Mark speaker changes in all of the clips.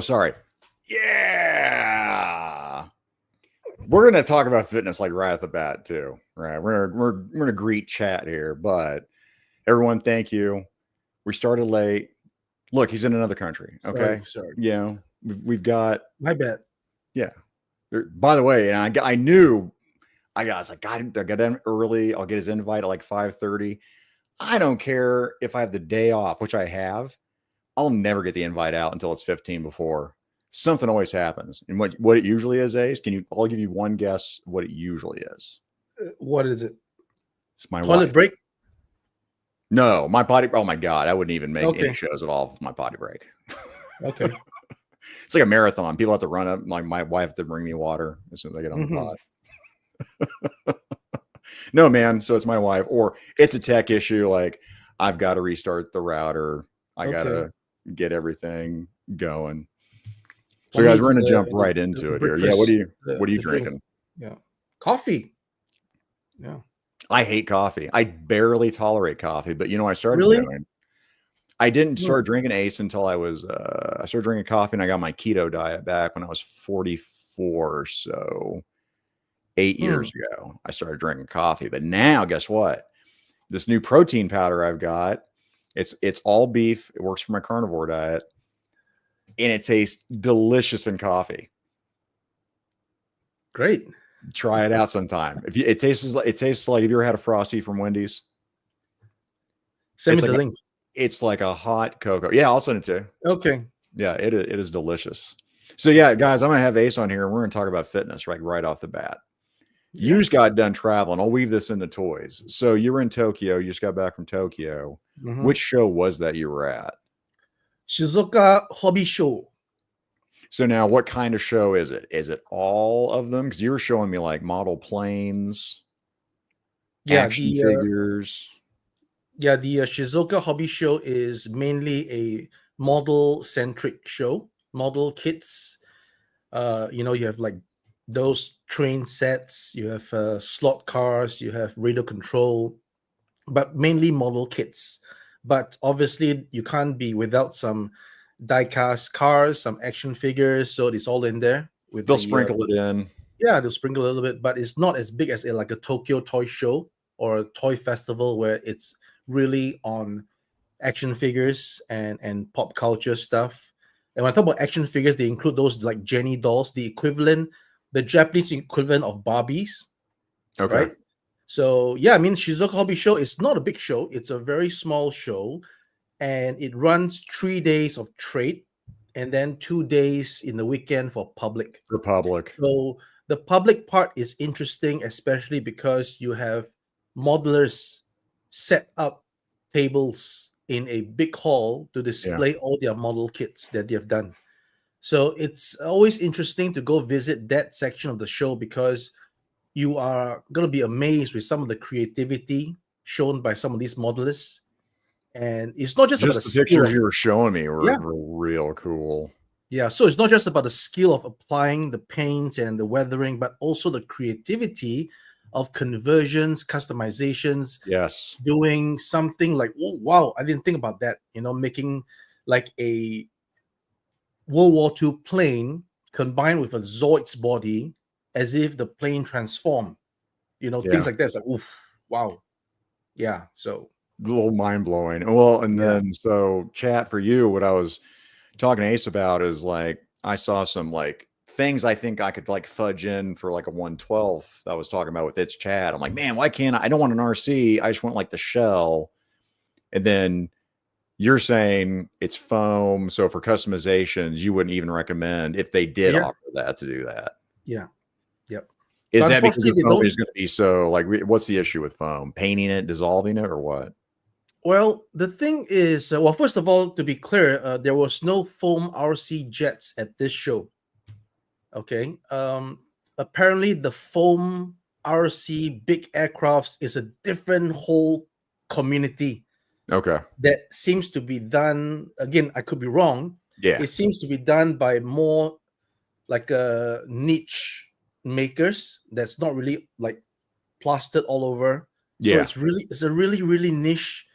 Speaker 1: sorry. Yeah. We're going to talk about fitness like right at the bat too, right? We're going to greet chat here, but everyone, thank you. We started late. Look, he's in another country. Okay.
Speaker 2: Sorry.
Speaker 1: You know, we've got,
Speaker 2: My bad.
Speaker 1: yeah. By the way, and I knew I was like, God, I got in early. I'll get his invite at like 5:30. I don't care if I have the day off, which I have. I'll never get the invite out until it's 15 before. Something always happens. And what it usually is, Ace, I'll give you one guess what it usually is.
Speaker 2: What is it?
Speaker 1: It's my
Speaker 2: Toilet
Speaker 1: wife.
Speaker 2: break?
Speaker 1: No, my potty. Oh my God. I wouldn't even make any shows at all with my potty break.
Speaker 2: Okay.
Speaker 1: It's like a marathon. People have to run up. Like my wife have to bring me water as soon as I get on the pot. No, man. So it's my wife, or it's a tech issue. Like I've got to restart the router. I got to get everything going. So guys, we're going to jump right into it here. Yeah. What are you drinking?
Speaker 2: Yeah. Coffee. Yeah.
Speaker 1: I hate coffee. I barely tolerate coffee, but you know what I started doing? I didn't start drinking Ace until I started drinking coffee, and I got my keto diet back when I was 44. So 8 years ago, I started drinking coffee. But now, guess what? This new protein powder I've got, it's all beef. It works for my carnivore diet, and it tastes delicious in coffee.
Speaker 2: Great.
Speaker 1: Try it out sometime. It tastes like have you ever had a Frosty from Wendy's?
Speaker 2: Send me the link.
Speaker 1: It's like a hot cocoa. Yeah, I'll send it to you.
Speaker 2: Okay.
Speaker 1: Yeah, it is delicious. So yeah, guys, I'm gonna have Ace on here, and we're gonna talk about fitness right off the bat. Yeah. You just got done traveling. I'll weave this into toys. So you were in Tokyo. You just got back from Tokyo. Which show was that you were at?
Speaker 2: Shizuoka Hobby Show.
Speaker 1: So now, what kind of show is it? Is it all of them? Because you were showing me like model planes, action figures.
Speaker 2: Yeah, the Shizuoka Hobby Show is mainly a model-centric show. Model kits. You have like those train sets. You have slot cars. You have radio control, but mainly model kits. But obviously, you can't be without some die-cast cars, some action figures. So it's all in there.
Speaker 1: They'll sprinkle it in.
Speaker 2: Yeah, they'll sprinkle a little bit, but it's not as big as like a Tokyo Toy Show or a toy festival where it's really on action figures and pop culture stuff. And when I talk about action figures, they include those like Jenny dolls, the Japanese equivalent of Barbies.
Speaker 1: Okay.
Speaker 2: Right? So yeah, I mean, Shizuoka Hobby Show is not a big show. It's a very small show, and it runs 3 days of trade and then 2 days in the weekend for public.
Speaker 1: For public.
Speaker 2: So the public part is interesting, especially because you have modelers set up tables in a big hall to display all their model kits that they have done. So it's always interesting to go visit that section of the show because you are going to be amazed with some of the creativity shown by some of these modelers. And it's not just about
Speaker 1: the pictures you were showing me were real cool.
Speaker 2: Yeah, so it's not just about the skill of applying the paint and the weathering, but also the creativity of conversions, customizations.
Speaker 1: Yes.
Speaker 2: Doing something like, oh, wow, I didn't think about that. Making like a World War II plane combined with a Zoid's body as if the plane transformed. Things like that. It's like, oof, wow. Yeah, so.
Speaker 1: A little mind-blowing. Well, and then, so chat for you, what I was talking to Ace about is like, I saw some like things I think I could like fudge in for like a 1/12 I was talking about with its chat. I'm like, man, why can't I don't want an RC. I just want like the shell. And then you're saying it's foam. So for customizations, you wouldn't even recommend if they did offer that to do that.
Speaker 2: Yeah. Yep.
Speaker 1: Is that because the foam is going to be so like, what's the issue with foam? Painting it, dissolving it, or what?
Speaker 2: Well, the thing is, first of all, to be clear, there was no foam RC jets at this show. Okay. Apparently, the foam RC big aircrafts is a different whole community.
Speaker 1: Okay.
Speaker 2: That seems to be done. Again, I could be wrong.
Speaker 1: Yeah.
Speaker 2: It seems to be done by more like niche makers. That's not really like plastered all over. So it's a really niche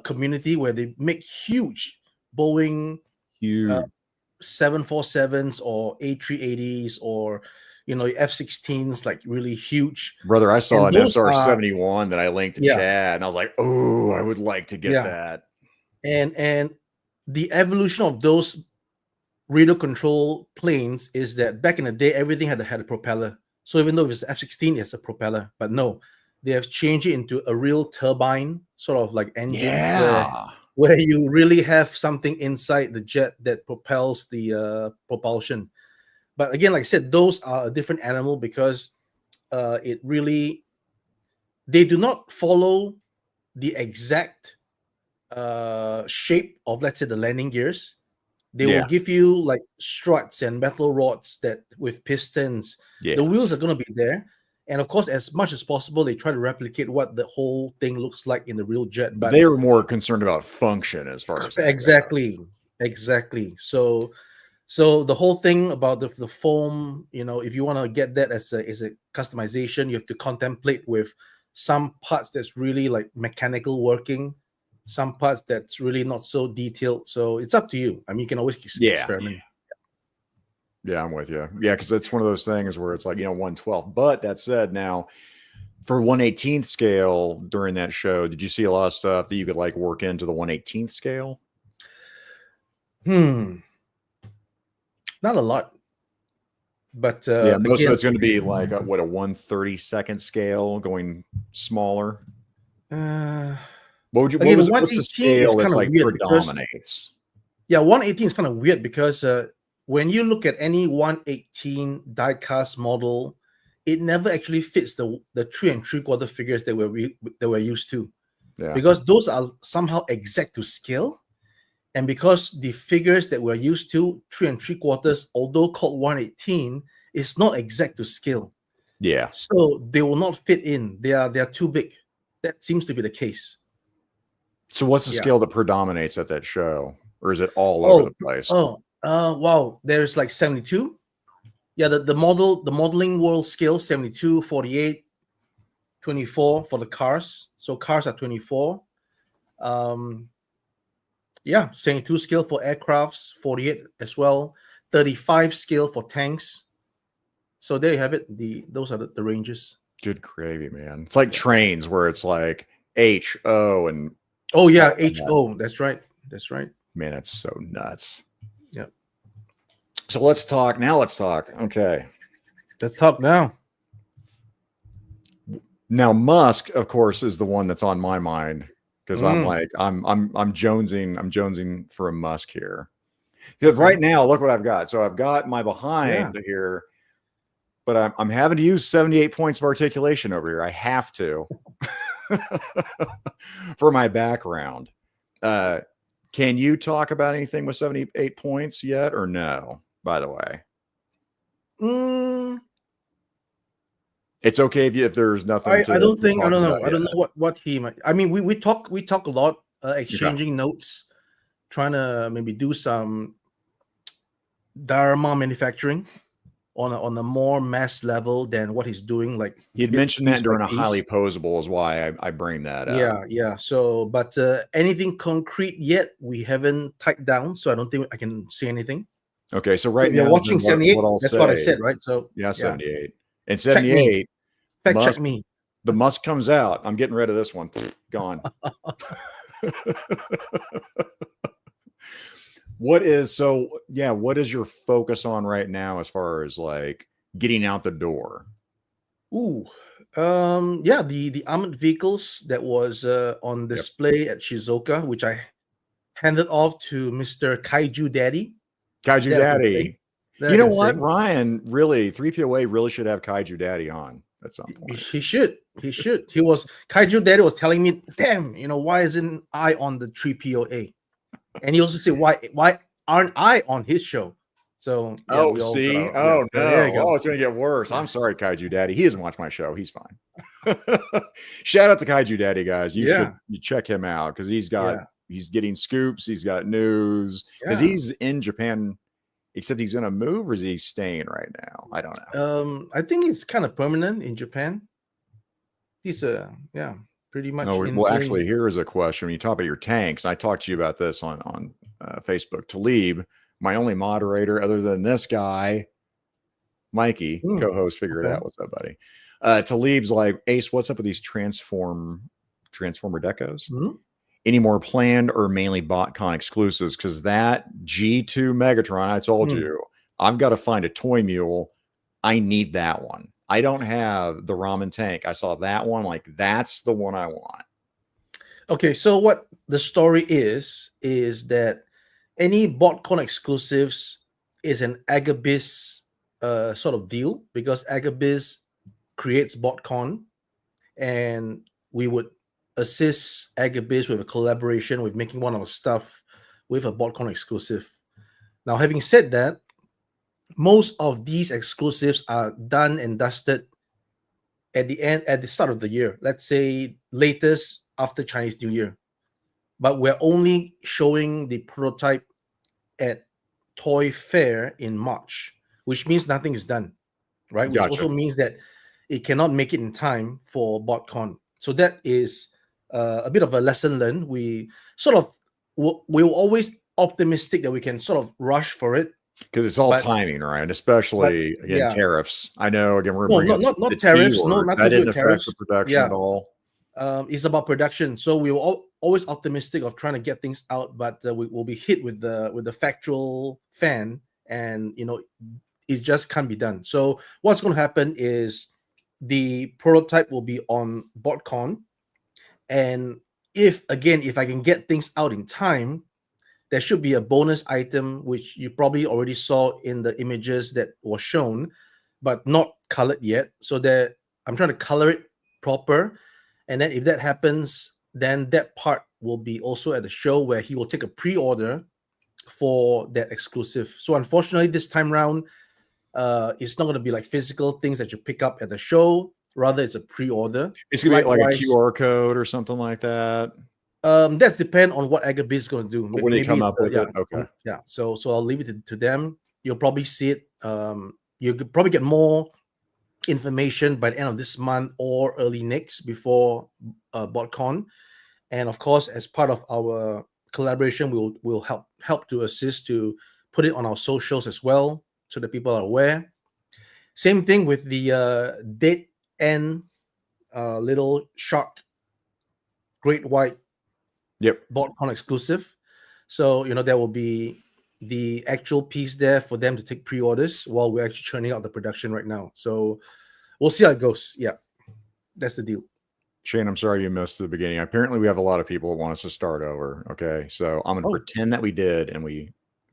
Speaker 2: community where they make huge Boeing 747s or A380s or F-16s, like really huge.
Speaker 1: Brother, I saw
Speaker 2: And
Speaker 1: an
Speaker 2: those are
Speaker 1: SR-71 that I linked to Chad, and I was like, oh, I would like to get that.
Speaker 2: And the evolution of those radio control planes is that back in the day, everything had a propeller. So even though it's F-16, it's a propeller, but no, they have changed it into a real turbine, sort of like engine, where you really have something inside the jet that propels the propulsion. But again, like I said, those are a different animal because they do not follow the exact shape of, let's say, the landing gears. They will give you like struts and metal rods that with pistons. The wheels are going to be there. And of course, as much as possible, they try to replicate what the whole thing looks like in the real jet.
Speaker 1: But they were more concerned about function as far as
Speaker 2: exactly. So the whole thing about the foam, if you want to get that as a customization, you have to contemplate with some parts that's really like mechanical working, some parts that's really not so detailed. So it's up to you. I mean, you can always experiment.
Speaker 1: Yeah, I'm with you. Yeah, because it's one of those things where it's like, 1/12. But that said, now for 1/18th scale during that show, did you see a lot of stuff that you could like work into the 1/18th scale?
Speaker 2: Not a lot. But
Speaker 1: most of it's going to be like a 1/32nd scale going smaller. What's the scale that's like predominates?
Speaker 2: 1/18 is kind of weird because when you look at any 1/18 die-cast model, it never actually fits the 3 3/4 figures that we're used to. Because those are somehow exact to scale. And because the figures that we're used to, 3 3/4, although called 1/18, is not exact to scale.
Speaker 1: Yeah.
Speaker 2: So they will not fit in. They are too big. That seems to be the case.
Speaker 1: So what's the scale that predominates at that show? Or is it all over the place?
Speaker 2: Wow. There's like 72. Yeah, the modeling world scale, 72, 48, 24 for the cars. So cars are 24. 72 scale for aircrafts, 48 as well, 35 scale for tanks. So there you have it. Those are the ranges.
Speaker 1: Good gravy, man. It's like trains where it's like HO and
Speaker 2: HO. That's right.
Speaker 1: Man, it's so nuts.
Speaker 2: Yeah.
Speaker 1: So let's talk. Okay.
Speaker 2: Let's talk now.
Speaker 1: Now Musk, of course, is the one that's on my mind. Because I'm like, I'm jonesing for a Musk here. Because right now, look what I've got. So I've got my behind here, but I'm having to use 78 points of articulation over here. I have to for my background. Can you talk about anything with 78 points yet or no? By the way, it's okay if there's nothing.
Speaker 2: I don't know what he might. I mean, we talk a lot, exchanging notes, trying to maybe do some diorama manufacturing on a more mass level than what he's doing. Like
Speaker 1: he'd mentioned that during a highly posable is why I bring that up.
Speaker 2: Yeah. So, but anything concrete yet we haven't typed down, so I don't think I can say anything.
Speaker 1: Okay, so now
Speaker 2: you're watching 78. That's what I said, right? So
Speaker 1: 78 and 78.
Speaker 2: Check me.
Speaker 1: The Musk comes out. I'm getting rid of this one. Gone. What is your focus on right now as far as like getting out the door?
Speaker 2: The armored vehicles that was on display at Shizuoka, which I handed off to Mr. Kaiju Daddy.
Speaker 1: You know what? Ryan, 3POA really should have Kaiju Daddy on at some point.
Speaker 2: He should. Kaiju Daddy was telling me, damn, why isn't I on the 3POA? And he also said, why aren't I on his show? So
Speaker 1: it's going to get worse. I'm sorry, Kaiju Daddy. He doesn't watch my show. He's fine. Shout out to Kaiju Daddy, guys. You check him out because he's getting scoops. He's got news because he's in Japan. Except he's going to move, or is he staying right now? I don't know.
Speaker 2: I think he's kind of permanent in Japan. He's pretty much.
Speaker 1: Actually, here is a question. When you talk about your tanks, I talked to you about this on Facebook. Talib my only moderator other than this guy, Mikey, co-host, figure it out. What's up, buddy? Talib's like, Ace, what's up with these Transformer decos? Any more planned or mainly Botcon exclusives? Because that G2 Megatron, I told you, I've got to find a toy mule. I need that one. I don't have the Ramen tank. I saw that one. Like, that's the one I want.
Speaker 2: Okay, so what the story is that any Botcon exclusives is an Agabus sort of deal, because Agabus creates Botcon, and we would assist Agabus with a collaboration with making one of our stuff with a Botcon exclusive. Now, having said that, most of these exclusives are done and dusted at the start of the year. Let's say latest after Chinese New Year. But we're only showing the prototype at Toy Fair in March, which means nothing is done, right? Which also means that it cannot make it in time for Botcon. So that is a bit of a lesson learned. We sort of we're always optimistic that we can sort of rush for it,
Speaker 1: because it's all timing, right? Especially again, tariffs. I know again we're bringing
Speaker 2: not tariffs.
Speaker 1: No, that didn't affect the production at all.
Speaker 2: It's about production. So we were always optimistic of trying to get things out, but we will be hit with the factual fan, and it just can't be done. So what's going to happen is the prototype will be on Botcon, and if I can get things out in time, there should be a bonus item which you probably already saw in the images that was shown, but not colored yet. So that I'm trying to color it proper. And then if that happens, then that part will be also at the show where he will take a pre-order for that exclusive. So unfortunately, this time around, it's not going to be like physical things that you pick up at the show. Rather, it's a pre-order.
Speaker 1: It's going to be like a QR code or something like that.
Speaker 2: That's depend on what Agabus is going to do.
Speaker 1: When they come up with it, okay.
Speaker 2: Yeah. So I'll leave it to them. You'll probably see it. You could probably get more information by the end of this month or early next before Botcon. And of course, as part of our collaboration, we'll help to assist to put it on our socials as well, so that people are aware. Same thing with the dead end little shark, great white. Botcon exclusive. So there will be the actual piece there for them to take pre-orders while we're actually churning out the production right now. So we'll see how it goes. Yeah, that's the deal.
Speaker 1: Shane, I'm sorry you missed the beginning. Apparently, we have a lot of people that want us to start over. Okay, so I'm going to pretend that we did, and we're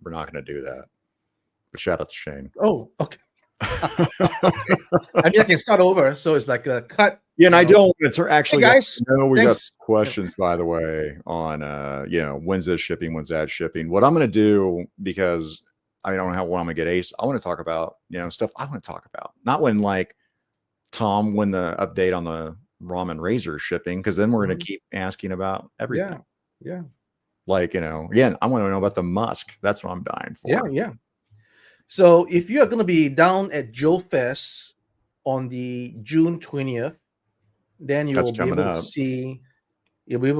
Speaker 1: not going to do that. But shout out to Shane.
Speaker 2: Oh, okay. I mean, I can start over, so it's like a cut.
Speaker 1: Yeah, and I don't. It's actually,
Speaker 2: hey guys.
Speaker 1: We got questions, by the way, on when's this shipping, when's that shipping. What I'm going to do, because I don't know how I'm going to get Ace. I want to talk about stuff I want to talk about, not when like Tom when the update on the Ramen Razor shipping, because then we're going to keep asking about everything.
Speaker 2: Yeah.
Speaker 1: Like again, I want to know about the Musk. That's what I'm dying for.
Speaker 2: Yeah. So if you are going to be down at Joe Fest on the June 20th, then you'll be able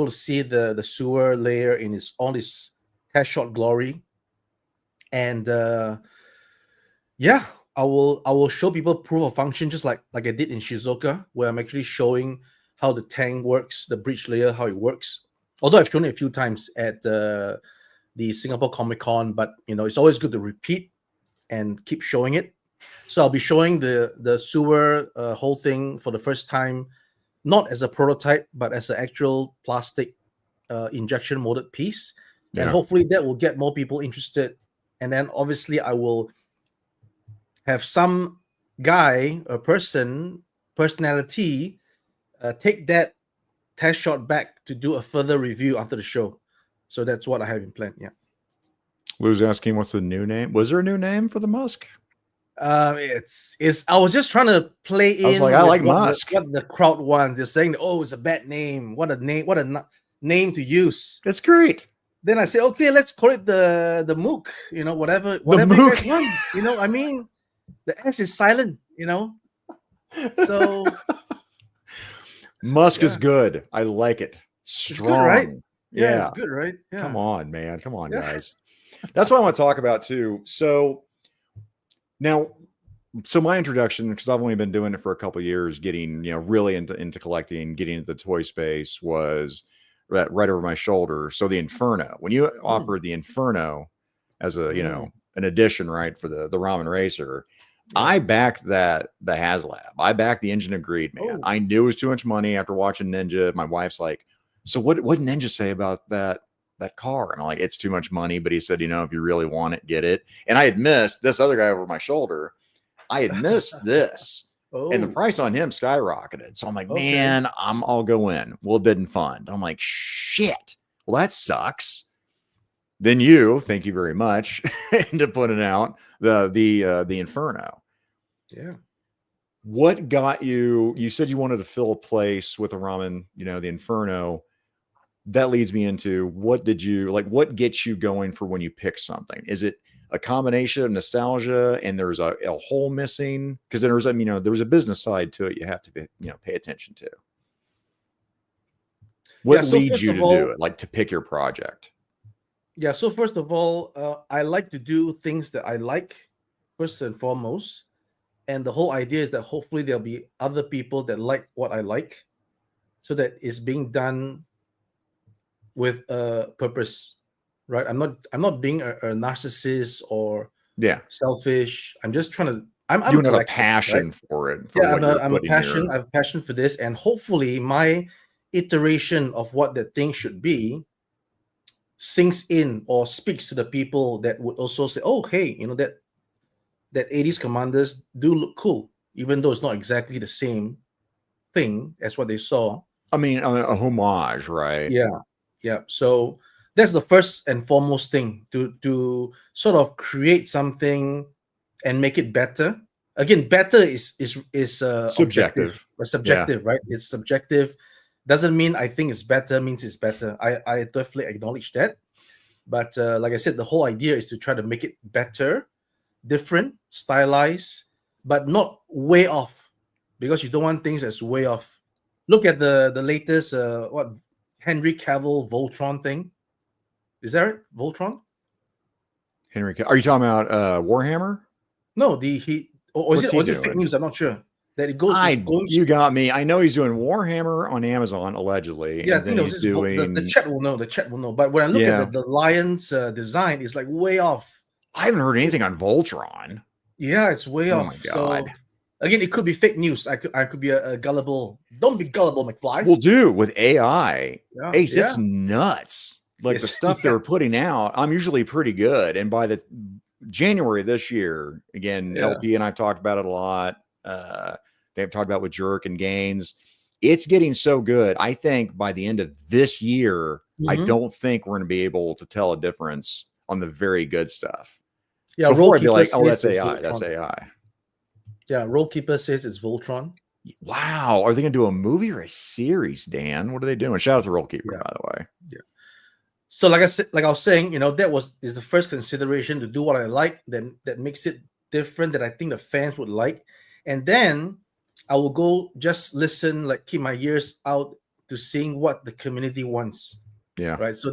Speaker 2: to see the sewer layer in all its test shot glory. And I will show people proof of function, just like I did in Shizuoka, where I'm actually showing how the tank works, the bridge layer, how it works. Although I've shown it a few times at the Singapore Comic Con, but it's always good to repeat and keep showing it. So I'll be showing the sewer whole thing for the first time, not as a prototype, but as an actual plastic injection molded piece. And hopefully that will get more people interested. And then obviously I will have some guy or personality take that test shot back to do a further review after the show. So that's what I have in plan. Yeah.
Speaker 1: Lou's asking, what's the new name? Was there a new name for the Musk?
Speaker 2: It's. I was just trying to play in.
Speaker 1: I was like, I like Musk.
Speaker 2: What the crowd wants. They're saying, "Oh, it's a bad name. What a name! What a name to use."
Speaker 1: It's great.
Speaker 2: Then I say, "Okay, let's call it the Mook. Whatever you guys want. I mean, the S is silent. So
Speaker 1: Musk is good. I like it. Strong,
Speaker 2: it's good, right?
Speaker 1: Yeah,
Speaker 2: it's good, right? Yeah.
Speaker 1: Come on, man. Come on, guys. That's what I want to talk about too. So now, my introduction, because I've only been doing it for a couple of years, getting really into collecting, getting into the toy space, was right over my shoulder. So the Inferno, when you offered the Inferno as a an addition, right, for the Ramen Racer, I backed the HasLab. I backed the Engine of Greed, man. I knew it was too much money after watching Ninja. My wife's like, so what did Ninja say about that car? And I'm like, it's too much money, but he said, if you really want it, get it. And I had missed this other guy over my shoulder. I had missed this. And the price on him skyrocketed. So I'm like, man, I'll go in. Well, it didn't fund. I'm like, shit. Well, that sucks. Then thank you very much, into putting out the Inferno.
Speaker 2: Yeah.
Speaker 1: What got you? You said you wanted to fill a place with the Ramen, the Inferno. That leads me into what gets you going for when you pick something? Is it a combination of nostalgia and there's a hole missing? Because there's a business side to it you have to pay attention to. What leads you to do it, like to pick your project?
Speaker 2: Yeah, so first of all, I like to do things that I like, first and foremost. And the whole idea is that hopefully there'll be other people that like what I like, so that it's being done with a purpose, right? I'm not being a narcissist or selfish. I'm just trying to. I'm
Speaker 1: you have a passion, right, for it. For
Speaker 2: I'm a passion. I have a passion for this, and hopefully my iteration of what that thing should be sinks in or speaks to the people that would also say, oh, hey, that 80s commanders do look cool, even though it's not exactly the same thing as what they saw.
Speaker 1: I mean, a homage, right?
Speaker 2: Yeah. So that's the first and foremost thing, to sort of create something and make it better. Again, better is
Speaker 1: subjective.
Speaker 2: Subjective, right? It's subjective. Doesn't mean I think it's better, means it's better. I definitely acknowledge that. But like I said, the whole idea is to try to make it better, different, stylized, but not way off, because you don't want things that's way off. Look at the latest Henry Cavill Voltron thing. Is that it? Voltron?
Speaker 1: Henry Cavill. Are you talking about Warhammer?
Speaker 2: No, is it fake news? I'm not sure. That it goes.
Speaker 1: You got me. I know he's doing Warhammer on Amazon, allegedly.
Speaker 2: Yeah, I think he's doing. The chat will know. The chat will know. But when I look at the lion's design, it's like way off.
Speaker 1: I haven't heard anything on Voltron.
Speaker 2: Yeah, it's way off. Oh my god! So, again, it could be fake news. I could be a gullible. Don't be gullible, McFly.
Speaker 1: Well, dude, with AI, Ace, it's nuts. Like the stuff they're putting out. I'm usually pretty good, and by the January this year, again, LP and I've talked about it a lot. They've talked about with Jerk and Gaines. It's getting so good. I think by the end of this year, I don't think we're going to be able to tell a difference on the very good stuff.
Speaker 2: Yeah,
Speaker 1: before I'd be like, oh, that's AI. That's AI.
Speaker 2: Yeah, Rollkeeper says it's Voltron.
Speaker 1: Wow. Are they going to do a movie or a series, Dan? What are they doing? Shout out to Rollkeeper, by the way.
Speaker 2: Yeah. So like I was saying, that is the first consideration, to do what I like, that makes it different, that I think the fans would like. And then I will go just listen, like keep my ears out to seeing what the community wants.
Speaker 1: Yeah.
Speaker 2: Right. So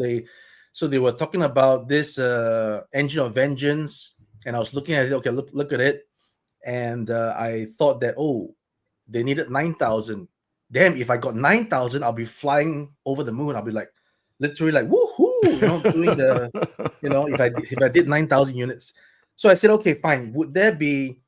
Speaker 2: they were talking about this Engine of Vengeance, and I was looking at it. Okay, look at it, and I thought that they needed 9,000. Damn, if I got 9,000, I'll be flying over the moon. I'll be like, literally like woohoo, doing the, if I did 9,000 units. So I said, okay, fine. Would there be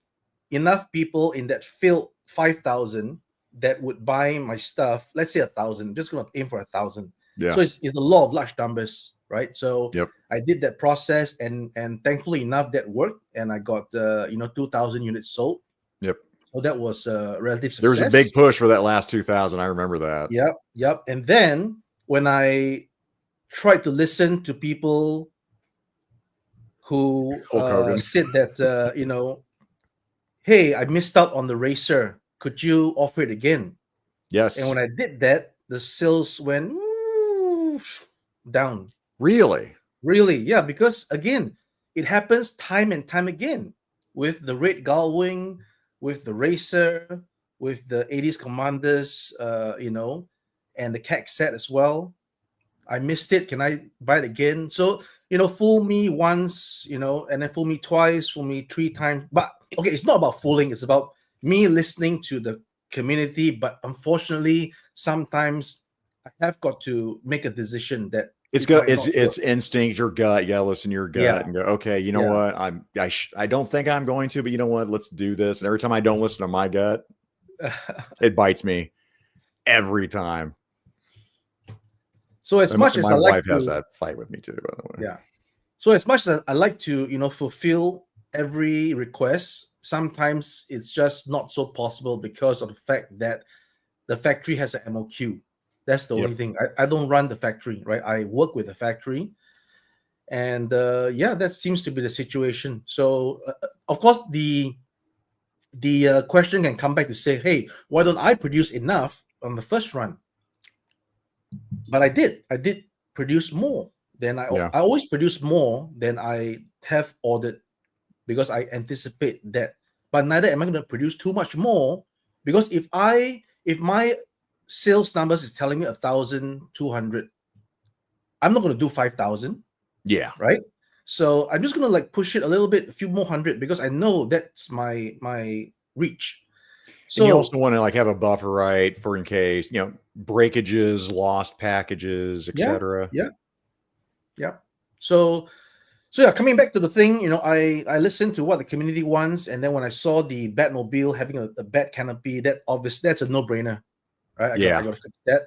Speaker 2: enough people in that field 5,000 that would buy my stuff? Let's say 1,000. I'm just gonna aim for 1,000.
Speaker 1: Yeah.
Speaker 2: So it's the law of large numbers, right? So I did that process, and thankfully enough that worked, and I got 2,000 units sold.
Speaker 1: Yep.
Speaker 2: So that was a relative success.
Speaker 1: There was a big push for that last 2,000. I remember that.
Speaker 2: Yep. And then when I tried to listen to people who said that hey, I missed out on the Racer. Could you offer it again?
Speaker 1: Yes.
Speaker 2: And when I did that, the sales went down.
Speaker 1: Really?
Speaker 2: Yeah, because again, it happens time and time again with the Red Gullwing, with the Racer, with the 80s Commanders, and the CAC set as well. I missed it. Can I buy it again? So, fool me once, and then fool me twice, fool me 3 times. But okay, it's not about fooling. It's about me listening to the community. But unfortunately, sometimes I have got to make a decision that
Speaker 1: it's instinct, your gut. You gotta listen to your gut and go, okay, you know what? I don't think I'm going to, but you know what? Let's do this. And every time I don't listen to my gut, it bites me every time.
Speaker 2: So as much as
Speaker 1: my wife has that fight with me too, by the way.
Speaker 2: Yeah. So as much as I like to, fulfill every request, sometimes it's just not so possible because of the fact that the factory has an MOQ. That's the only thing. I don't run the factory, right? I work with the factory. And that seems to be the situation. So, of course, the question can come back to say, hey, why don't I produce enough on the first run? But I did produce more. Then I always produce more than I have ordered because I anticipate that. But neither am I going to produce too much more, because if my sales numbers is telling me 1,200, I'm not going to do 5,000.
Speaker 1: Yeah.
Speaker 2: Right. So I'm just going to push it a little bit, a few more hundred, because I know that's my reach. So
Speaker 1: and you also want to have a buffer, right, for in case, breakages, lost packages, etc.
Speaker 2: Yeah. So coming back to the thing, I listened to what the community wants, and then when I saw the Batmobile having a bat canopy, that's a no-brainer, right? I got to fix that.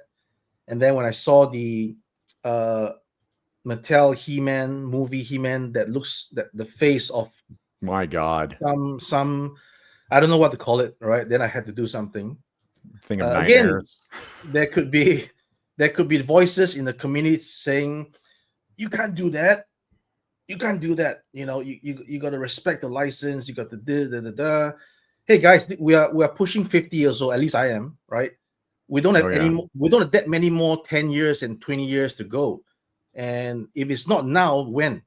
Speaker 2: And then when I saw the Mattel He-Man movie, He-Man, that looks the face of,
Speaker 1: my God,
Speaker 2: some I don't know what to call it, right? Then I had to do something.
Speaker 1: Think of nightmares.
Speaker 2: Again, there could be voices in the community saying, you can't do that. You can't do that. You got to respect the license. You got to da. Hey guys, we are pushing 50 years old. At least I am, right? We don't have we don't have that many more 10 years and 20 years to go. And if it's not now, when?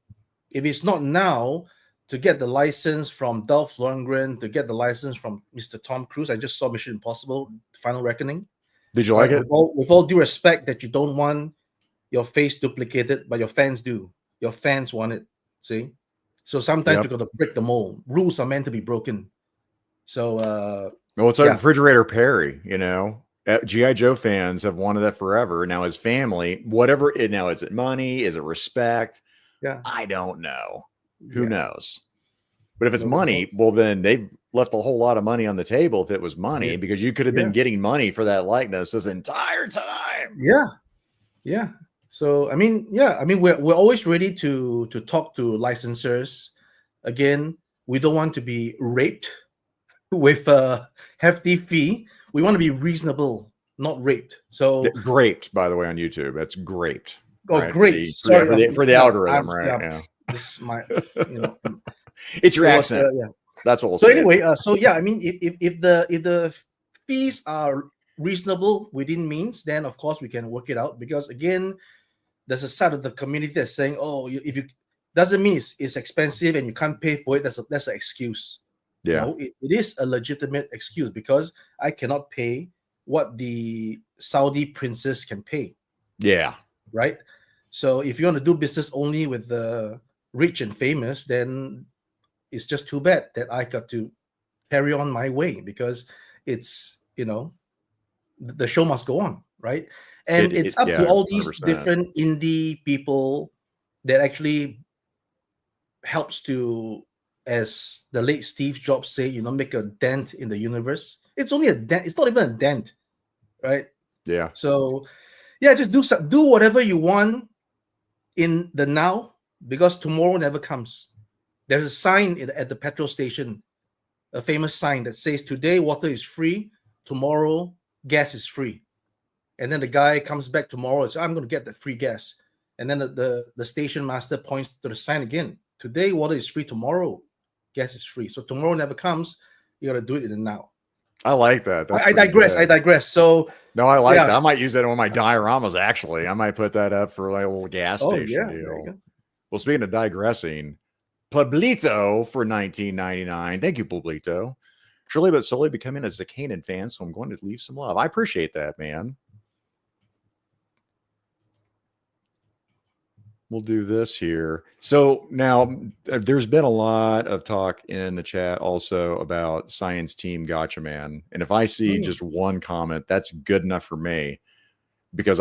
Speaker 2: If it's not now, to get the license from Dolph Lundgren, to get the license from Mr. Tom Cruise. I just saw Mission Impossible: Final Reckoning.
Speaker 1: Did you like it?
Speaker 2: With all due respect, that you don't want your face duplicated, but your fans do. Your fans want it. See? So sometimes you got to break the mold. Rules are meant to be broken. So
Speaker 1: it's like Refrigerator Perry, G.I. Joe fans have wanted that forever. Now his family, whatever it now, is it money? Is it respect?
Speaker 2: Yeah.
Speaker 1: I don't know. Who knows? But if it's money, well, then they've left a whole lot of money on the table if it was money, because you could have been getting money for that likeness this entire time.
Speaker 2: Yeah. So we're always ready to talk to licensors. Again, we don't want to be raped with a hefty fee. We want to be reasonable, not raped. So
Speaker 1: graped, by the way, on YouTube. That's graped.
Speaker 2: Oh, right? Great.
Speaker 1: For the algorithm, right?
Speaker 2: Yeah. This is my,
Speaker 1: it's your accent. That's what we'll say.
Speaker 2: So anyway, if the fees are reasonable within means, then of course we can work it out. Because again, there's a side of the community that's saying, "Oh, if you doesn't mean it's expensive and you can't pay for it." That's an excuse.
Speaker 1: Yeah,
Speaker 2: no, it is a legitimate excuse, because I cannot pay what the Saudi princess can pay.
Speaker 1: Yeah.
Speaker 2: Right. So if you want to do business only with the rich and famous, then it's just too bad that I got to carry on my way, because it's, the show must go on, right? And it's up to all these 100%. Different indie people that actually helps to, as the late Steve Jobs say, make a dent in the universe. It's only a dent. It's not even a dent, right?
Speaker 1: Yeah.
Speaker 2: So, just do whatever you want in the now, because tomorrow never comes. There's a sign at the petrol station, a famous sign that says, today water is free, tomorrow gas is free. And then the guy comes back tomorrow and says, I'm going to get the free gas. And then the station master points to the sign again. Today water is free, tomorrow gas is free. So tomorrow never comes. You got to do it in the now.
Speaker 1: I like that.
Speaker 2: I digress. So
Speaker 1: no, I like that. I might use that on my dioramas. Actually, I might put that up for a little gas station deal. Well, speaking of digressing, Pablito for $19.99. Thank you, Pablito. Surely but slowly becoming a Zakanan fan, so I'm going to leave some love. I appreciate that, man. we'll do this here. So now there's been a lot of talk in the chat also about Science Team Gatchaman. And if I see just one comment, that's good enough for me, because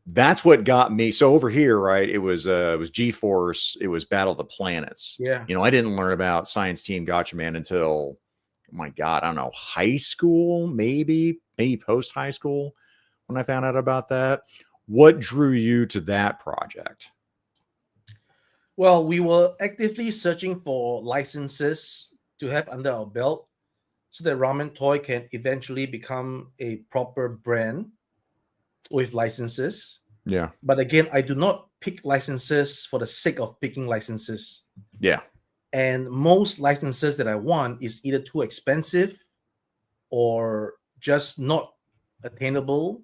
Speaker 1: that's what got me. So over here, right, it was G-Force, it was Battle of the Planets.
Speaker 2: Yeah.
Speaker 1: I didn't learn about Science Team Gatchaman until, oh my God, I don't know, high school, maybe post high school when I found out about that. What drew you to that project?
Speaker 2: Well, we were actively searching for licenses to have under our belt so that Ramen Toy can eventually become a proper brand with licenses.
Speaker 1: Yeah.
Speaker 2: But again, I do not pick licenses for the sake of picking licenses.
Speaker 1: Yeah.
Speaker 2: And most licenses that I want is either too expensive or just not attainable,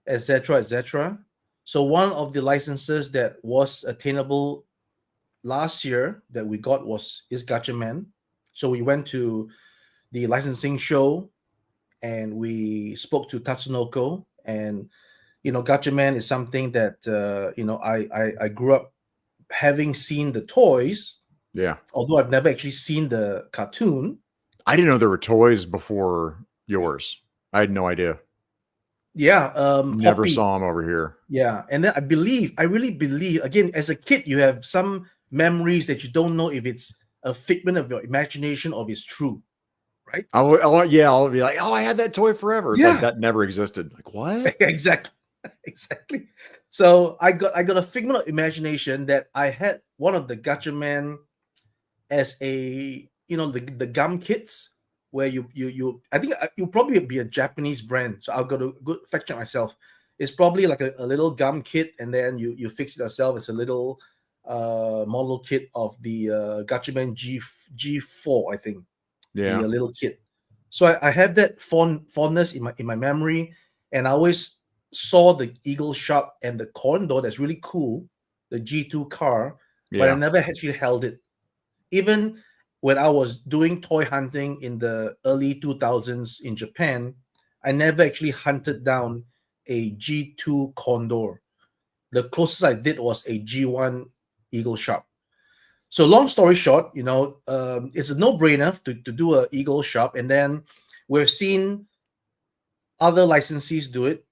Speaker 2: etc., etc. So one of the licenses that was attainable last year that we got is Gatchaman. So we went to the licensing show and we spoke to Tatsunoko, and Gatchaman is something that I grew up having seen the toys.
Speaker 1: Yeah.
Speaker 2: Although I've never actually seen the cartoon.
Speaker 1: I didn't know there were toys before yours. I had no idea.
Speaker 2: Yeah.
Speaker 1: Never
Speaker 2: Poppy.
Speaker 1: saw them over here.
Speaker 2: Yeah. And then I really believe, again, as a kid, you have some memories that you don't know if it's a figment of your imagination or if it's true, right?
Speaker 1: I'll be like, oh, I had that toy forever. It's like that never existed. Like, what?
Speaker 2: Exactly. So I got a figment of imagination that I had one of the Gatchaman as a the gum kits where you I think it'll probably be a Japanese brand. So I'll go to good fact check myself. It's probably like a little gum kit, and then you fix it yourself. It's a little model kit of the Gatchaman G4, I think.
Speaker 1: Yeah,
Speaker 2: the little kit. So I have that fondness in my memory, and I always saw the Eagle shop and the Condor. That's really cool, the G2 car, but I never actually held it. Even when I was doing toy hunting in the early 2000s in Japan, I never actually hunted down a G2 Condor. The closest I did was a G1 Eagle shop. So long story short, it's a no-brainer to do an Eagle shop. And then we've seen other licensees do it.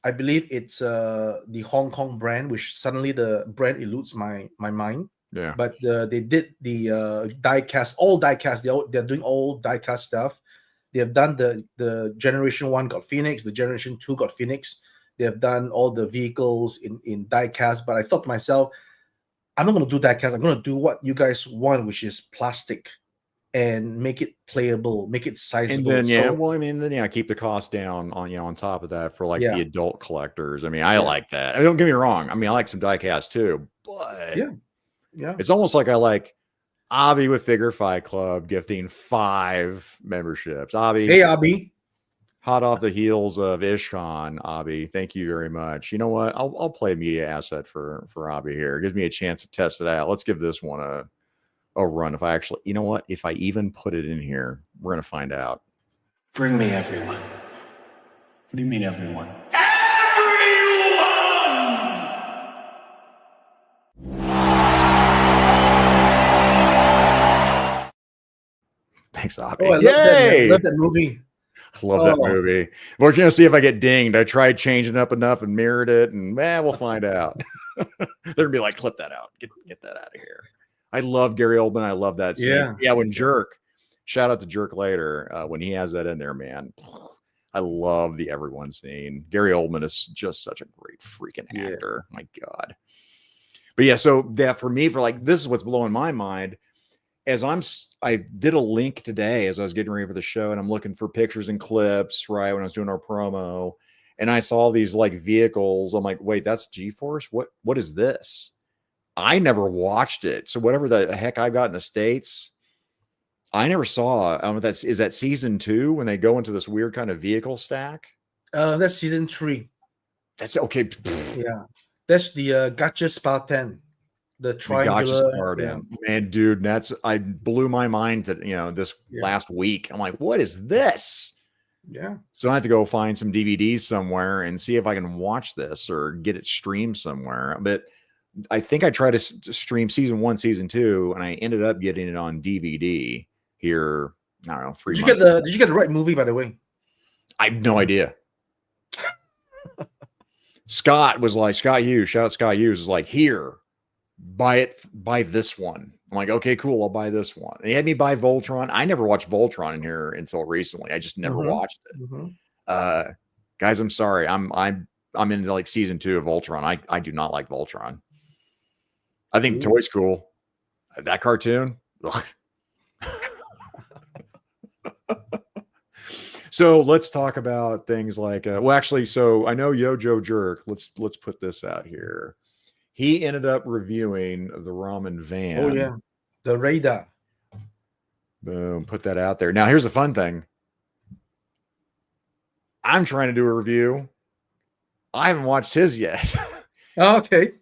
Speaker 2: I believe it's the Hong Kong brand, which suddenly the brand eludes my mind.
Speaker 1: Yeah.
Speaker 2: But they did the die-cast, all die-cast. They're doing all die-cast stuff. They have done the Generation 1 got Phoenix, the Generation 2 got Phoenix. They have done all the vehicles in die-cast. But I thought to myself, I'm not going to do die-cast. I'm going to do what you guys want, which is plastic, and make it playable, make it sizable.
Speaker 1: And then keep the cost down on top of that for the adult collectors. I mean, I like that. Don't get me wrong. I mean, I like some die-cast too, but it's almost like I like Abby with Figure Fight Club gifting 5 memberships. Abby.
Speaker 2: Hey, Abby.
Speaker 1: Hot off the heels of Ishkan, Abby. Thank you very much. You know what? I'll play a media asset for Abby here. It gives me a chance to test it out. Let's give this one a run. If I actually, if I even put it in here, we're going to find out.
Speaker 3: Bring me everyone. What do you mean everyone?
Speaker 1: Thanks, Abby.
Speaker 2: Oh, I love that movie.
Speaker 1: I love that movie. We're going to see if I get dinged. I tried changing up enough and mirrored it, and we'll find out. They're going to be like, clip that out. Get that out of here. I love Gary Oldman. I love that scene. Yeah, when Jerk, shout out to Jerk later, when he has that in there, man. I love the everyone scene. Gary Oldman is just such a great freaking actor. My God. But so that for me, this is what's blowing my mind. I did a link today as I was getting ready for the show, and I'm looking for pictures and clips, right, when I was doing our promo, and I saw these vehicles. I'm like, wait, that's G-Force? What is this? I never watched it. So whatever the heck I got in the States, I never saw. Is that season 2 when they go into this weird kind of vehicle stack?
Speaker 2: That's season 3.
Speaker 1: That's okay.
Speaker 2: Yeah. That's the Gotcha Spartan. The triangular.
Speaker 1: Man, dude, I blew my mind to this last week. I'm like, what is this?
Speaker 2: Yeah.
Speaker 1: So I have to go find some DVDs somewhere and see if I can watch this or get it streamed somewhere. But I think I tried to stream season 1, season 2, and I ended up getting it on DVD here. I don't know, 3 months.
Speaker 2: Did you get the right movie, by the way?
Speaker 1: I have no idea. Scott Hughes, shout out Scott Hughes, was like, here, buy this one. I'm like, okay, cool, I'll buy this one. And he had me buy Voltron. I never watched Voltron in here until recently. I just never watched it. Guys, I'm sorry. I'm into like season 2 of Voltron. I do not like Voltron. I think Toy's cool. That cartoon. So let's talk about things like, well, actually, so I know Yojo Jerk. Let's put this out here. He ended up reviewing the Ramen van.
Speaker 2: Oh yeah, the radar.
Speaker 1: Boom, put that out there. Now here's the fun thing. I'm trying to do a review. I haven't watched his yet.
Speaker 2: Oh, okay.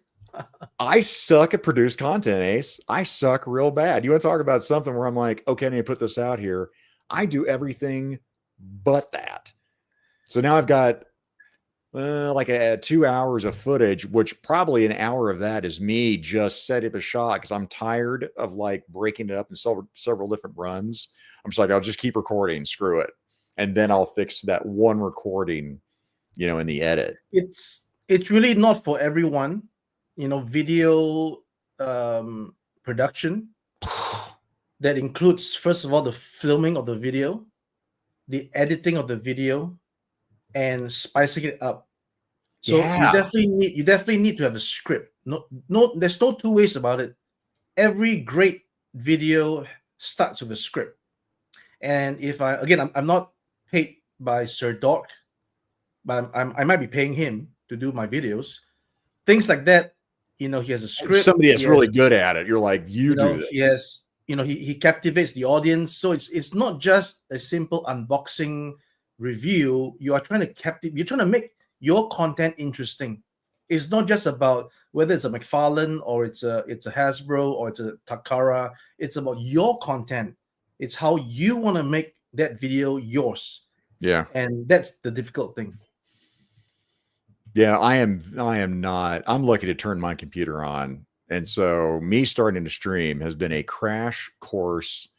Speaker 1: I suck at produced content, Ace. I suck real bad. You want to talk about something where I'm like, okay, I need to put this out here. I do everything but that. So now I've got like 2 hours of footage, which probably an hour of that is me just setting up a shot because I'm tired of like breaking it up in several different runs. I'm just like, I'll just keep recording, screw it. And then I'll fix that one recording, in the edit.
Speaker 2: It's really not for everyone. Video production that includes, first of all, the filming of the video, the editing of the video, and spicing it up. So you definitely need to have a script. No, there's no two ways about it. Every great video starts with a script. And if I'm not paid by Sir Doc, but I might be paying him to do my videos. Things like that, he has a script.
Speaker 1: Somebody that's really good at it. You're like, do this.
Speaker 2: Yes, he captivates the audience. So it's not just a simple unboxing review. You are trying to you're trying to make your content interesting. It's not just about whether it's a McFarlane or it's a Hasbro or it's a Takara. It's about your content. It's how you want to make that video yours.
Speaker 1: Yeah.
Speaker 2: And that's the difficult thing.
Speaker 1: Yeah, I'm lucky to turn my computer on. And so me starting to stream has been a crash course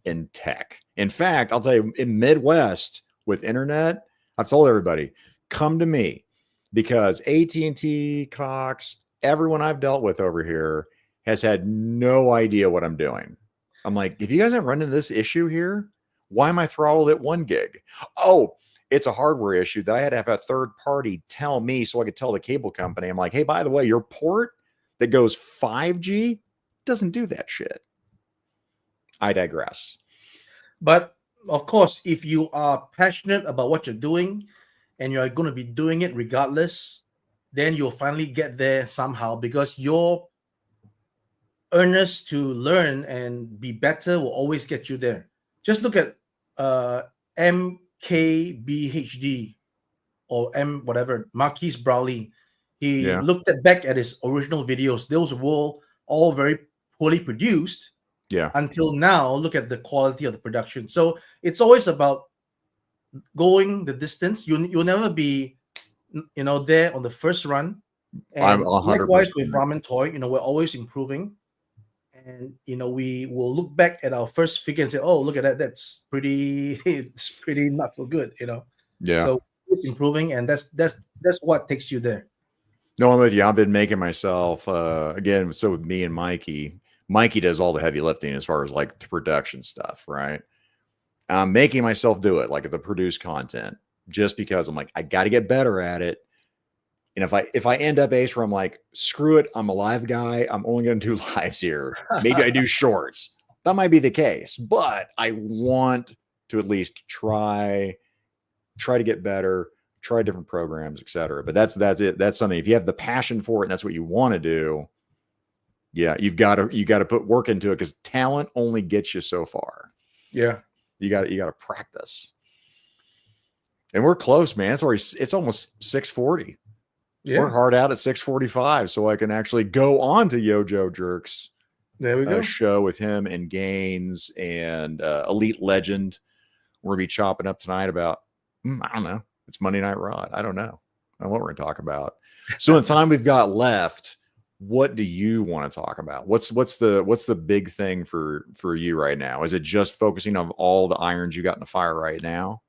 Speaker 1: in tech. In fact, I'll tell you, in Midwest with internet, I've told everybody, come to me, because AT&T, Cox, everyone I've dealt with over here has had no idea what I'm doing. I'm like, if you guys haven't run into this issue here, why am I throttled at 1 gig? Oh, it's a hardware issue that I had to have a third party tell me so I could tell the cable company. I'm like, hey, by the way, your port that goes 5G doesn't do that shit. I digress.
Speaker 2: But of course, if you are passionate about what you're doing and you're going to be doing it regardless, then you'll finally get there somehow, because your earnest to learn and be better will always get you there. Just look at MKBHD or Marquise Browley. He looked back at his original videos. Those were all very poorly produced.
Speaker 1: Yeah.
Speaker 2: Until now, look at the quality of the production. So it's always about going the distance. You'll never be, there on the first run. And likewise with Ramen Toy, we're always improving. And we will look back at our first figure and say, "Oh, look at that! That's pretty. It's pretty not so good."
Speaker 1: Yeah.
Speaker 2: So it's improving, and that's what takes you there.
Speaker 1: No, I'm with you. I've been making myself again. So with me and Mikey does all the heavy lifting as far as like the production stuff, right? I'm making myself do it, like the produced content, just because I'm like, I got to get better at it. And if I end up, Ace, where I'm like, screw it, I'm a live guy, I'm only going to do lives here. Maybe I do shorts. That might be the case, but I want to at least try to get better, try different programs, etc. But that's it. That's something. If you have the passion for it and that's what you want to do, yeah, you got to put work into it, because talent only gets you so far.
Speaker 2: Yeah,
Speaker 1: you got to practice. And we're close, man. It's almost 6:40. Yeah. We're hard out at 6:45, so I can actually go on to Yojo Jerk's show with him and Gaines and Elite Legend. We're gonna be chopping up tonight about I don't know. It's Monday Night Raw. I don't know what we're gonna talk about. So in the time we've got left, what do you want to talk about? What's the big thing for you right now? Is it just focusing on all the irons you got in the fire right now?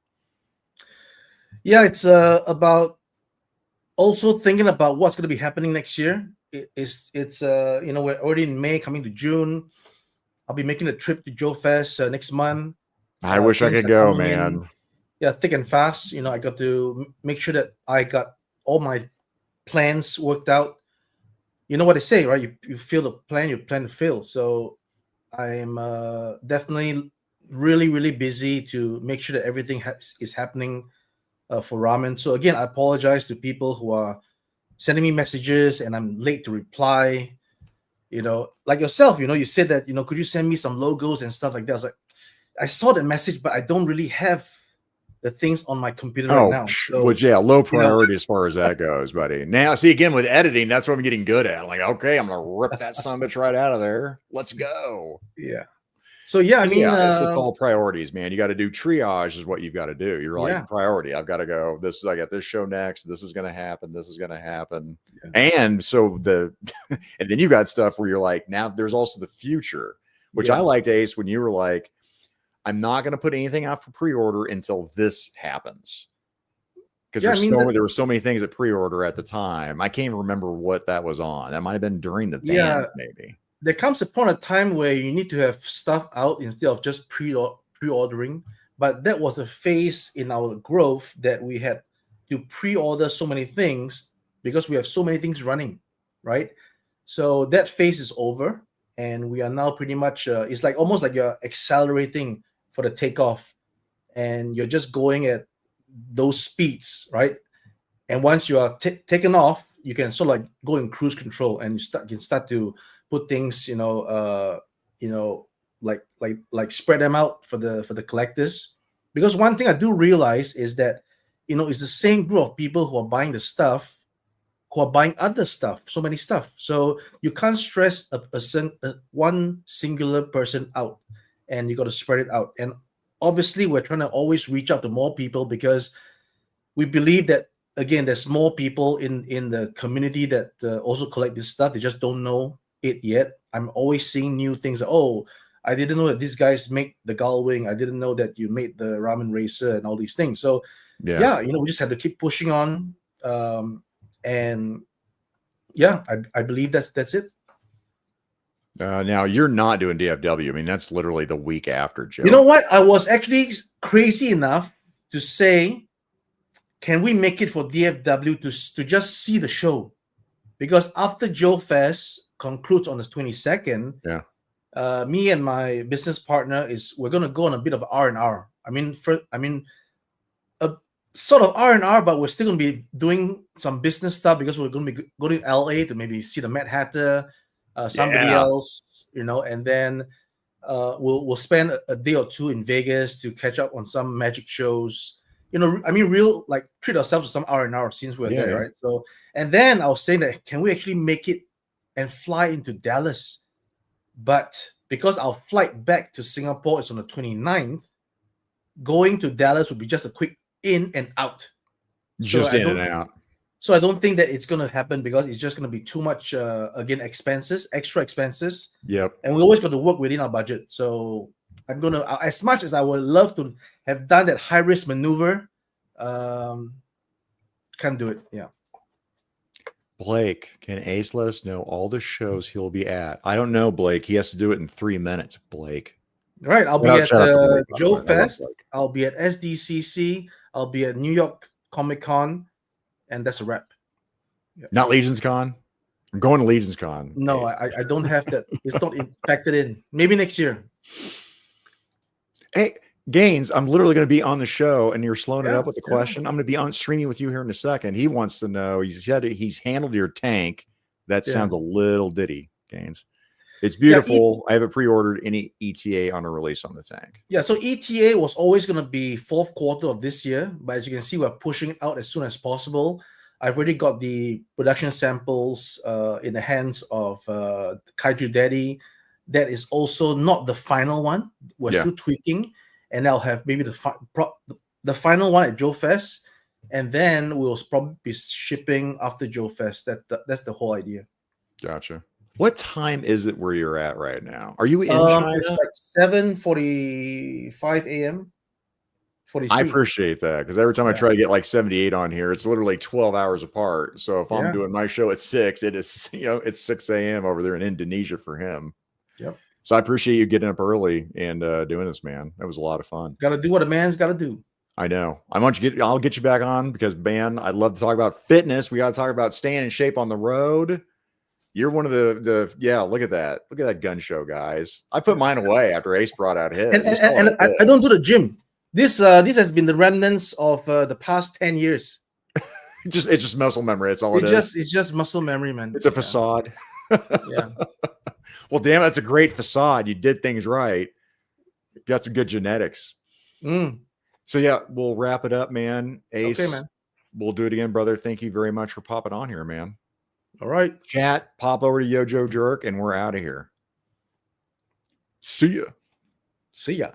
Speaker 2: Yeah, it's about also thinking about what's going to be happening next year. It's we're already in May, coming to June. I'll be making a trip to Joe Fest next month.
Speaker 1: I wish I could go, man.
Speaker 2: Yeah, thick and fast. I got to make sure that I got all my plans worked out. You know what they say, right? You feel the plan, you plan to fail. So I'm definitely really, really busy to make sure that everything is happening for Ramen. So again, I apologize to people who are sending me messages and I'm late to reply. Like yourself, you said that, could you send me some logos and stuff like that? I was like, I saw the message, but I don't really have the things on my computer right now. So,
Speaker 1: which, low priority as far as that goes, buddy. Now, see, again, with editing, that's what I'm getting good at. I'm like, okay, I'm going to rip that son of a bitch right out of there. Let's go.
Speaker 2: Yeah. So, yeah, I mean,
Speaker 1: it's all priorities, man. You got to do triage is what you've got to do. You're like, priority. I've got to go. I got this show next. This is going to happen. This is going to happen. Yeah. And so and then you got stuff where you're like, now there's also the future, which I liked, Ace, when you were like, I'm not going to put anything out for pre-order until this happens. Because there were so many things at pre-order at the time. I can't even remember what that was on. That might have been during the band, maybe.
Speaker 2: There comes a point of time where you need to have stuff out instead of just pre-ordering. But that was a phase in our growth that we had to pre-order so many things because we have so many things running, right? So that phase is over. And we are now pretty much, it's like almost like you're accelerating for the takeoff, and you're just going at those speeds, right? And once you are taken off, you can sort of like go in cruise control, and you can start to put things, like spread them out for the collectors. Because one thing I do realize is that, it's the same group of people who are buying the stuff, who are buying other stuff, so many stuff. So you can't stress one singular person out, and you got to spread it out. And obviously, we're trying to always reach out to more people because we believe that, again, there's more people in the community that also collect this stuff. They just don't know it yet. I'm always seeing new things. Oh, I didn't know that these guys make the gull wing. I didn't know that you made the ramen racer and all these things. So yeah, we just have to keep pushing on. And yeah, I believe that's it.
Speaker 1: Now you're not doing DFW. I mean, that's literally the week after, Joe.
Speaker 2: You know what? I was actually crazy enough to say, can we make it for DFW to just see the show? Because after Joe Fest concludes on the 22nd, me and my business partner we're going to go on a bit of R&R. Sort of R&R, but we're still going to be doing some business stuff because we're going to be going to LA to maybe see the Mad Hatter, somebody else, and then we'll spend a day or two in Vegas to catch up on some magic shows. Treat ourselves to some R&R since we're there, right? So, and then I was saying that, can we actually make it and fly into Dallas? But because our flight back to Singapore is on the 29th, going to Dallas would be just a quick in and out.
Speaker 1: Just in and out.
Speaker 2: So I don't think that it's going to happen because it's just going to be too much, extra expenses.
Speaker 1: Yep.
Speaker 2: And we always got to work within our budget. So I'm going to, as much as I would love to have done that high-risk maneuver, can't do it. Yeah.
Speaker 1: Blake, can Ace let us know all the shows he'll be at? I don't know, Blake. He has to do it in 3 minutes, Blake.
Speaker 2: Right. I'll be at Joe Fest. I'll be at SDCC. I'll be at New York Comic Con. And that's a wrap.
Speaker 1: Yeah. Not Legion's Con? I'm going to Legion's Con.
Speaker 2: No, I don't have that. It's not factored in. Maybe next year.
Speaker 1: Hey, Gaines, I'm literally going to be on the show, and you're slowing it up with the question. I'm going to be on streaming with you here in a second. He wants to know, he said he's handled your tank. That sounds a little ditty, Gaines. It's beautiful. I have it pre-ordered. Any ETA on a release on the tank?
Speaker 2: Yeah, so ETA was always going to be fourth quarter of this year, but as you can see, we're pushing it out as soon as possible. I've already got the production samples in the hands of Kaiju Daddy. That is also not the final one. We're still tweaking, and I'll have maybe the final one at Joe Fest, and then we'll probably be shipping after Joe Fest. That's the whole idea.
Speaker 1: Gotcha. What time is it where you're at right now? Are you in China?
Speaker 2: It's like 7:45 a.m. 43.
Speaker 1: I appreciate that because every time I try to get like 78 on here, it's literally 12 hours apart. So if I'm doing my show at 6, it is, it's 6 a.m. over there in Indonesia for him.
Speaker 2: Yep.
Speaker 1: So I appreciate you getting up early and doing this, man. That was a lot of fun.
Speaker 2: Got to do what a man's got to do.
Speaker 1: I know. I'll get you back on because, man, I'd love to talk about fitness. We got to talk about staying in shape on the road. You're one of the look at that. Look at that gun show, guys. I put mine away after Ace brought out his.
Speaker 2: And I don't do the gym. This has been the remnants of the past 10 years.
Speaker 1: It's just muscle memory. That's all it is.
Speaker 2: It's just muscle memory, man.
Speaker 1: It's a facade.
Speaker 2: Yeah.
Speaker 1: Well, damn, that's a great facade. You did things right. You got some good genetics. So yeah, we'll wrap it up, man. Ace,
Speaker 2: okay, man.
Speaker 1: We'll do it again, brother. Thank you very much for popping on here, man.
Speaker 2: All right.
Speaker 1: Chat, pop over to Yojo Jerk, and we're out of here. See ya.
Speaker 2: See ya.